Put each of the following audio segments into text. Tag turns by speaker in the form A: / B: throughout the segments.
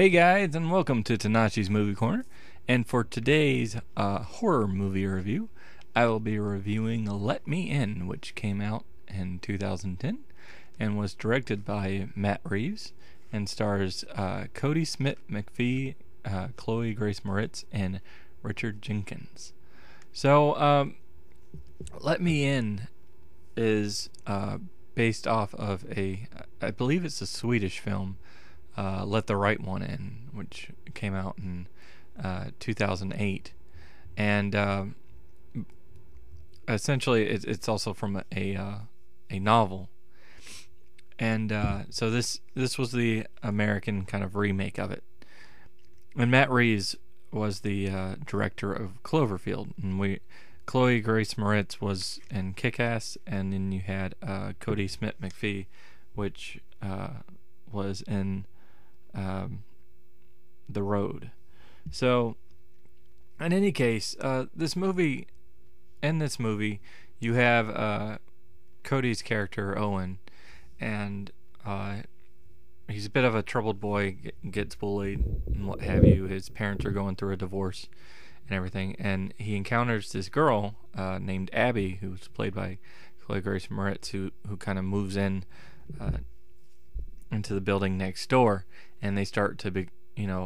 A: Hey guys, and welcome to Tnashi's Movie Corner. And for today's horror movie review, I will be reviewing Let Me In, which came out in 2010 and was directed by Matt Reeves and stars Cody Smith McPhee, Chloe Grace Moretz, and Richard Jenkins. So, Let Me In is based off of I believe it's a Swedish film, Let the Right One In, which came out in 2008. And essentially, it's also from a novel. And so this was the American kind of remake of it. And Matt Reeves was the director of Cloverfield, and Chloe Grace Moretz was in Kick-Ass, and then you had Cody Smith McPhee, which was in The Road. So, in any case, in this movie, you have Cody's character Owen, and he's a bit of a troubled boy, gets bullied and what have you. His parents are going through a divorce and everything, and he encounters this girl named Abby, who's played by Chloe Grace Moretz, who kind of moves in into the building next door, and they start to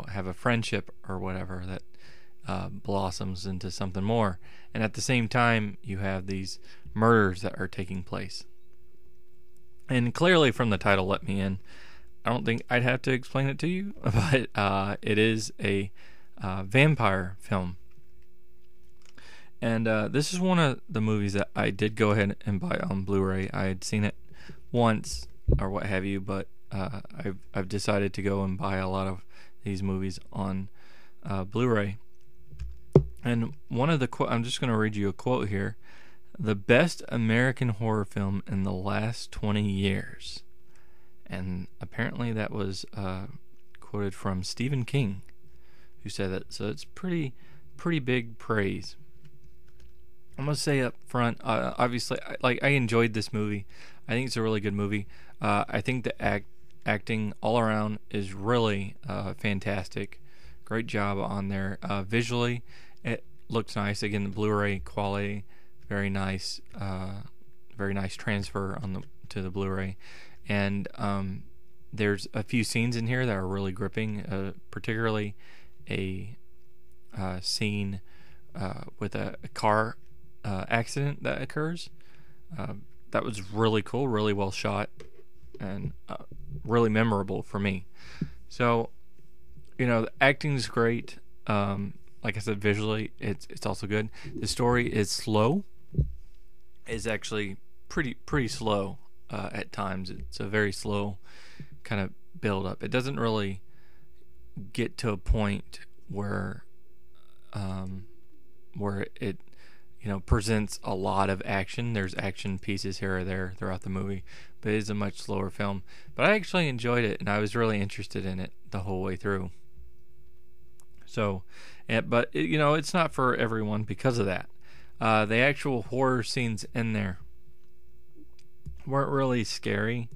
A: have a friendship or whatever that blossoms into something more. And at the same time, you have these murders that are taking place. And clearly from the title, Let Me In, I don't think I'd have to explain it to you, but it is a vampire film. And this is one of the movies that I did go ahead and buy on Blu-ray. I had seen it once or what have you, but I've decided to go and buy a lot of these movies on Blu-ray. And one of the I'm just going to read you a quote here. The best American horror film in the last 20 years. And apparently that was quoted from Stephen King, who said that. So it's pretty big praise. I'm going to say up front, obviously, I enjoyed this movie. I think it's a really good movie. I think the acting all around is really fantastic. Great job on there. Visually, it looks nice. Again, the Blu-ray quality, very nice transfer to the Blu-ray. And there's a few scenes in here that are really gripping, particularly a scene with a car accident that occurs. That was really cool, really well shot, and really memorable for me. So, the acting's great. Like I said, visually, it's also good. The story is slow. It's actually pretty slow at times. It's a very slow kind of build up. It doesn't really get to a point where it presents a lot of action. There's action pieces here or there throughout the movie, but it is a much slower film. But I actually enjoyed it, and I was really interested in it the whole way through. So, but it's not for everyone because of that. The actual horror scenes in there weren't really scary,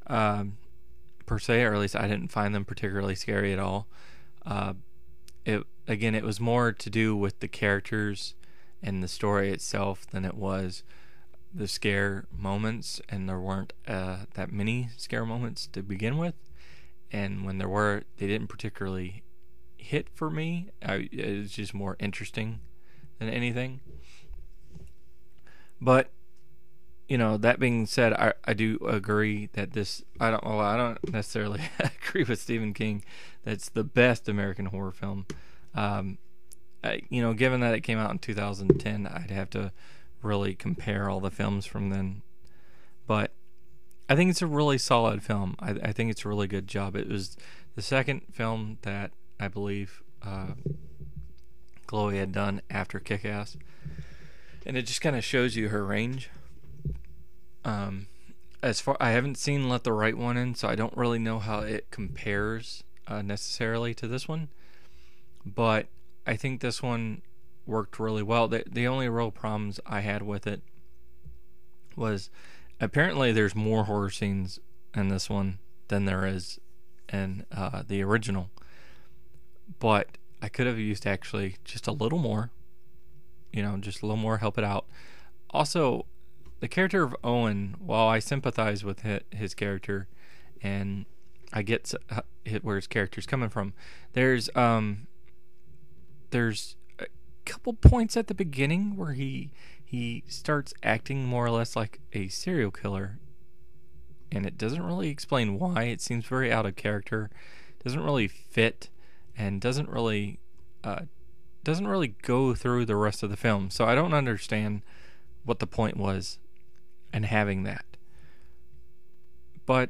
A: per se, or at least I didn't find them particularly scary at all. It was more to do with the characters and the story itself than it was the scare moments, and there weren't that many scare moments to begin with, and when there were, they didn't particularly hit for me. It was just more interesting than anything. But that being said, I do agree that I don't necessarily agree with Stephen King that's the best American horror film. Given that it came out in 2010, I'd have to really compare all the films from then. But I think it's a really solid film. I think it's a really good job. It was the second film that I believe Chloe had done after Kick-Ass, and it just kind of shows you her range. I haven't seen Let the Right One In, so I don't really know how it compares necessarily to this one, but I think this one worked really well. The only real problems I had with it was apparently there's more horror scenes in this one than there is in the original. but I could have used actually just a little more, just a little more, help it out. Also, the character of Owen, while I sympathize with his character, and I get where his character's coming from, there's a couple points at the beginning where he starts acting more or less like a serial killer, and it doesn't really explain why. It seems very out of character, doesn't really fit, and doesn't really go through the rest of the film. So I don't understand what the point was in having that. But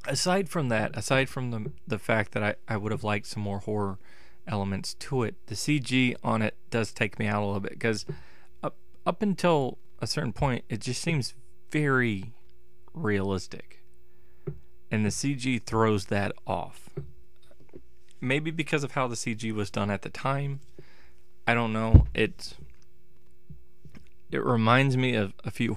A: aside from that, aside from the fact that I would have liked some more horror elements to it, the CG on it does take me out a little bit, because up until a certain point it just seems very realistic, and the CG throws that off. Maybe because of how the CG was done at the time, I don't know. It reminds me of a few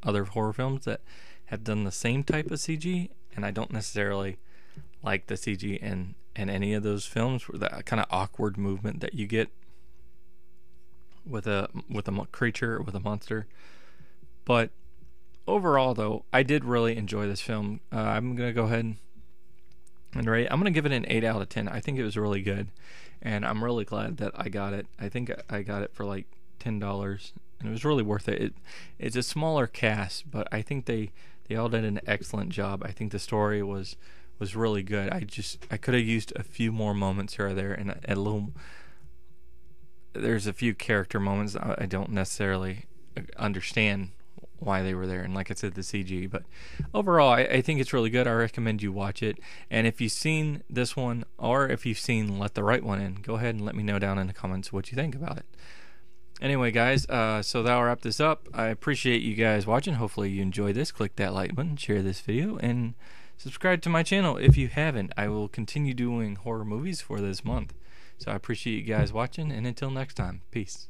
A: other horror films that have done the same type of CG, and I don't necessarily like the CG in any of those films, where that kind of awkward movement that you get with a creature or with a monster. But overall, though, I did really enjoy this film. I'm gonna go ahead and rate it. I'm gonna give it an 8 out of 10. I think it was really good, and I'm really glad that I got it. I think I got it for like $10, and it was really worth it. It's a smaller cast, but I think they all did an excellent job. I think the story was really good. I could have used a few more moments here or there, and there's a few character moments I don't necessarily understand why they were there, and like I said, the CG. But overall, I think it's really good. I recommend you watch it. And if you've seen this one, or if you've seen Let the Right One In, go ahead and let me know down in the comments what you think about it. Anyway, guys, so that'll wrap this up. I appreciate you guys watching. Hopefully you enjoyed this. Click that like button, share this video, and subscribe to my channel if you haven't. I will continue doing horror movies for this month. So I appreciate you guys watching, and until next time, peace.